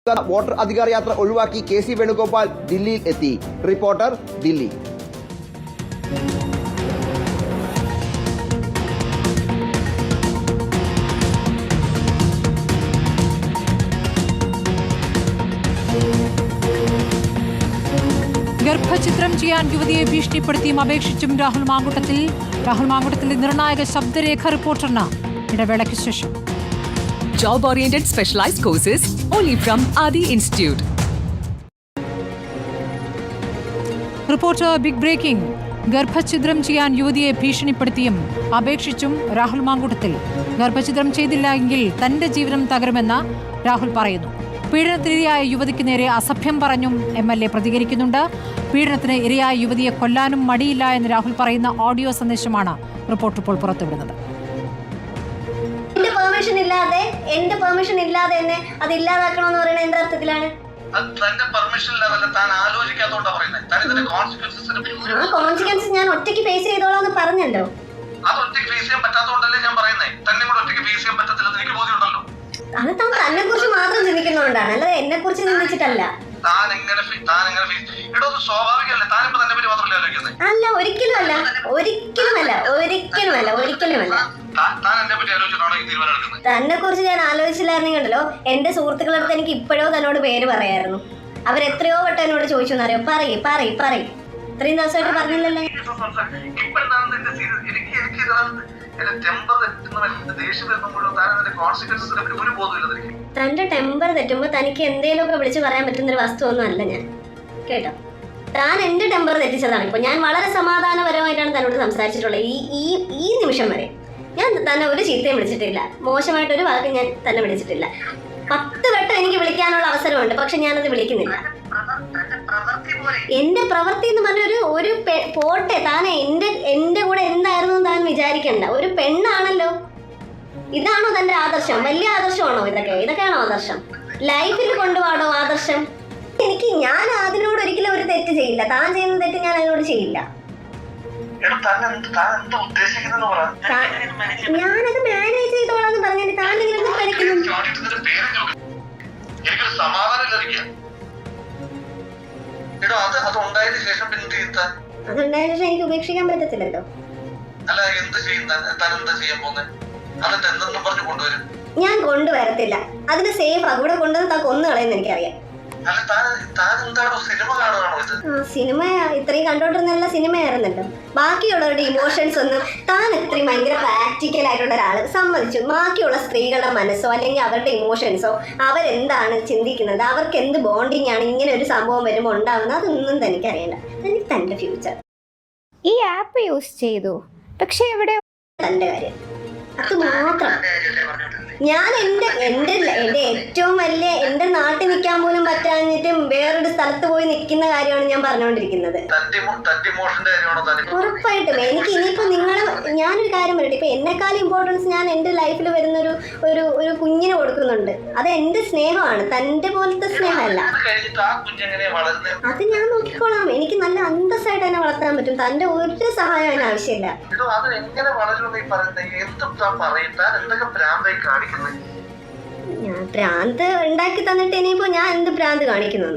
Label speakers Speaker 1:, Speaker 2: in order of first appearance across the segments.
Speaker 1: Voter അധികാര യാത്ര ഒഴിവാക്കി KC വേണുഗോപാൽ ദില്ലിയിൽ എത്തി. റിപ്പോർട്ടർ ദില്ലി.
Speaker 2: ഗർഭചിത്രം ചെയ്യാൻ യുവതിയെ ഭീഷണിപ്പെടുത്തിയും അപേക്ഷിച്ചും രാഹുൽ മാങ്കൂട്ടത്തിന്റെ നിർണായക ശബ്ദരേഖ റിപ്പോർട്ടറിന് ഇടവേളയ്ക്ക് ശേഷം.
Speaker 3: Job oriented specialized courses only from Adi Institute.
Speaker 2: Reporter big breaking. ഗർഭഛിദ്രം ചെയ്യാൻ യുവതിയെ ഭീഷണിപ്പെടുത്തിയും അപേക്ഷിച്ചും രാഹുൽ മാങ്കൂട്ടത്തിൽ. ഗർഭഛിദ്രം ചെയ്തില്ല എങ്കിൽ തന്റെ ജീവനം തകരുമെന്ന് രാഹുൽ പറയുന്നു. പീഡനത്തിനിരയായ യുവതിക്ക് നേരെ അസഭ്യം പറഞ്ഞും MLA പ്രതികരിക്കുന്നുണ്ട്. പീഡനത്തിന് ഇരയായ യുവതിയെ കൊല്ലാനും മടിയില്ല എന്ന് രാഹുൽ പറയുന്ന ഓഡിയോ സന്ദേശമാണ് റിപ്പോർട്ട് ഇപ്പോൾ പുറത്തുവിടുന്നത്.
Speaker 4: എന്റെ പെർമിഷൻ ഇല്ലാതെ തന്നെ അത് ഇല്ലാതാക്കണമെന്ന് പറയുന്നത് എന്ത് അർത്ഥത്തിലാണ്? കോൺസിക്വൻസ് ഞാൻ ഒറ്റയ്ക്ക് ഫേസ് ചെയ്തോളാന്ന് പറഞ്ഞല്ലോ. അത് താൻ തന്നെ കുറിച്ച് മാത്രം ചിന്തിക്കുന്നതുകൊണ്ടാണ്, അല്ലാതെ എന്നെ കുറിച്ച് ചിന്തിച്ചിട്ടല്ല. അല്ല, ഒരിക്കലുമല്ല. തന്നെ കുറിച്ച് ഞാൻ ആലോചിച്ചില്ലായിരുന്നു കണ്ടല്ലോ. എന്റെ സുഹൃത്തുക്കളുടെ അടുത്ത് എനിക്ക് ഇപ്പോഴോ തന്നോട് പേര് പറയായിരുന്നു. അവരെത്രയോ വട്ടം എന്നോട് ചോദിച്ചു എന്നറിയോ. പറയ് ഇത്രയും ദിവസമായിട്ട് പറഞ്ഞില്ലല്ലോ. തന്റെ ടെമ്പർ തെറ്റുമ്പോ തനിക്ക് എന്തേലുമൊക്കെ വിളിച്ച് പറയാൻ പറ്റുന്നൊരു വസ്തുവൊന്നും അല്ല ഞാൻ, കേട്ടോ. താൻ എന്റെ ടെമ്പർ തെറ്റിച്ചതാണ്. ഇപ്പൊ ഞാൻ വളരെ സമാധാനപരമായിട്ടാണ് തന്നോട് സംസാരിച്ചിട്ടുള്ളത്. ഈ നിമിഷം വരെ ഞാൻ തന്നെ ഒരു ചീത്തയും വിളിച്ചിട്ടില്ല, മോശമായിട്ടൊരു വാക്ക് ഞാൻ തന്നെ വിളിച്ചിട്ടില്ല. 10 വട്ടം എനിക്ക് വിളിക്കാനുള്ള അവസരമുണ്ട്, പക്ഷെ ഞാനത് വിളിക്കുന്നില്ല. എന്റെ പ്രവൃത്തി എന്ന് പറഞ്ഞ ഒരു പോട്ടെ, താൻ എന്റെ കൂടെ എന്തായിരുന്നു താൻ വിചാരിക്കണ്ട. ഒരു പെണ്ണാണല്ലോ. ഇതാണോ തന്റെ ആദർശം? വലിയ ആദർശമാണോ ഇതൊക്കെയാണോ ആദർശം? ലൈഫിൽ കൊണ്ടുപോകണോ ആദർശം? ഞാൻ അതിനോട് ഒരിക്കലും ഒരു തെറ്റ് ചെയ്യില്ല. താൻ ചെയ്യുന്ന തെറ്റ് ഞാൻ അതിനോട് ചെയ്യില്ല. ഞാനത് മാനേജ് ചെയ്തോളാന്ന് പറഞ്ഞിട്ട് താൻ ഇങ്ങനെ പഠിക്കുന്നു. അതുണ്ടായതിനു ശേഷം എനിക്ക് ഉപേക്ഷിക്കാൻ പറ്റത്തില്ലല്ലോ. ഞാൻ കൊണ്ടുവരത്തില്ല. അതിന് സേഫ് അവിടെ കൊണ്ടുവന്ന് താൻ കൊന്നു കളയെന്ന് എനിക്കറിയാം. സിനിമ ഇത്രയും കണ്ടോണ്ടിരുന്ന സിനിമയായിരുന്നല്ലോ. ബാക്കിയുള്ളവരുടെ ഇമോഷൻസ് ഒന്നും താൻ ഇത്രയും ഭയങ്കര പ്രാക്ടിക്കൽ ആയിട്ടുള്ള ഒരാള് സമ്മതിച്ചു. ബാക്കിയുള്ള സ്ത്രീകളുടെ മനസ്സോ അല്ലെങ്കിൽ അവരുടെ ഇമോഷൻസോ അവരെന്താണ് ചിന്തിക്കുന്നത്, അവർക്ക് എന്ത് ബോണ്ടിങ് ആണ് ഇങ്ങനെ ഒരു സംഭവം വരുമ്പോൾ ഉണ്ടാവുന്നത്, അതൊന്നും തനിക്കറിയണ്ട. എനിക്ക് തന്റെ ഫ്യൂച്ചർ.
Speaker 5: ഈ ആപ്പ് യൂസ് ചെയ്തു, പക്ഷെ എവിടെ
Speaker 4: തന്റെ കാര്യം അത് മാത്രം. ഞാൻ എന്റെ ഏറ്റവും വലിയ എന്റെ നാട്ടിൽ നിൽക്കാൻ പോലും പറ്റാഞ്ഞിട്ടും വേറൊരു സ്ഥലത്ത് പോയി നിൽക്കുന്ന കാര്യമാണ് ഞാൻ പറഞ്ഞുകൊണ്ടിരിക്കുന്നത്. ഉറപ്പായിട്ടും എനിക്ക് ഇനിയിപ്പോ ഞാനൊരു കാര്യം പറയട്ടെ. ഇപ്പൊ എന്നെക്കാളും ഇമ്പോർട്ടൻസ് ഞാൻ എന്റെ ലൈഫിൽ വരുന്ന ഒരു കുഞ്ഞിന് കൊടുക്കുന്നുണ്ട്. അത് എന്റെ സ്നേഹമാണ്, തന്റെ പോലത്തെ സ്നേഹമല്ല. അത് ഞാൻ നോക്കിക്കോളാം. എനിക്ക് നല്ല അന്തസ്സായിട്ട് തന്നെ വളർത്താൻ പറ്റും. തന്റെ ഒരു സഹായം അതിന് ആവശ്യമില്ല. ഞാൻ ഭ്രാന്ത് ഉണ്ടാക്കി തന്നിട്ട് ഇനിയിപ്പോ ഞാൻ എന്ത് ഭ്രാന്ത് കാണിക്കുന്നു?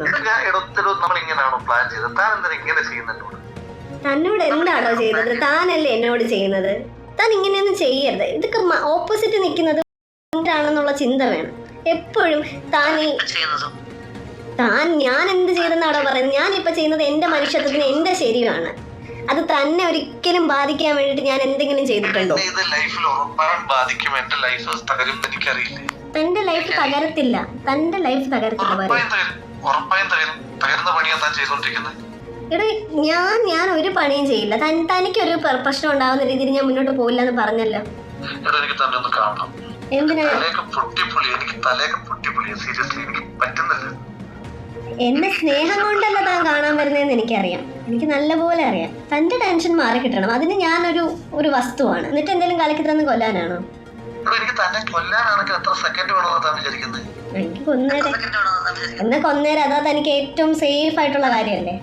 Speaker 4: തന്നോട് എന്താണോ ചെയ്തത്? താനല്ലേ എന്നോട് ചെയ്യുന്നത്. താൻ ഇങ്ങനെയൊന്നും ചെയ്യരുത്. ഇതൊക്കെ ഓപ്പോസിറ്റ് നിൽക്കുന്നത് ആണെന്നുള്ള ചിന്ത വേണം എപ്പോഴും. ഞാൻ എന്ത് ചെയ്തെന്നാണോ പറയുന്നത്? ഞാനിപ്പോ ചെയ്യുന്നത് എന്റെ മനുഷ്യത്വത്തിന് എന്റെ ശരിയാണ്. അത് തന്നെ ഒരിക്കലും ബാധിക്കാൻ വേണ്ടിട്ട് ഞാൻ എന്തെങ്കിലും ചെയ്തിട്ടുണ്ടോ? തന്റെ ലൈഫ് തകരത്തില്ല. എടാ, ഞാൻ ഒരു പണിയും ചെയ്യില്ല. തനിക്കൊരു പ്രശ്നം ഉണ്ടാവുന്ന രീതിയിൽ ഞാൻ മുന്നോട്ട് പോയില്ല എന്ന് പറഞ്ഞല്ലോ. എന്തിനാ എന്നെ സ്നേഹം കൊണ്ടല്ല താൻ കാണാൻ വരുന്നതെന്ന് എനിക്കറിയാം. എനിക്ക് നല്ലപോലെ അറിയാം. തന്റെ ടെൻഷൻ മാറി കിട്ടണം. അതിന് ഞാനൊരു വസ്തുവാണ്. എന്നിട്ട് എന്തെങ്കിലും കലക്കി തന്ന് കൊല്ലാനാണോ? എനിക്ക് കൊന്നേരം അതാ തനിക്ക് ഏറ്റവും സേഫ് ആയിട്ടുള്ള കാര്യമല്ലേ?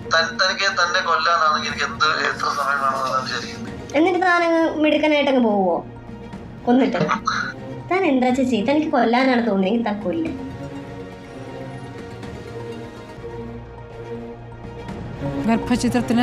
Speaker 4: എന്നിട്ട് താനങ്ങ് മിടുക്കനായിട്ടങ്ങ് പോവോ കൊന്നിട്ട്? താൻ എന്താ ചെയ്ത്? തനിക്ക് കൊല്ലാനാണ് തോന്നിയെങ്കിൽ താൻ കൊല്ല്.
Speaker 2: ഗർഭചിത്രത്തിന്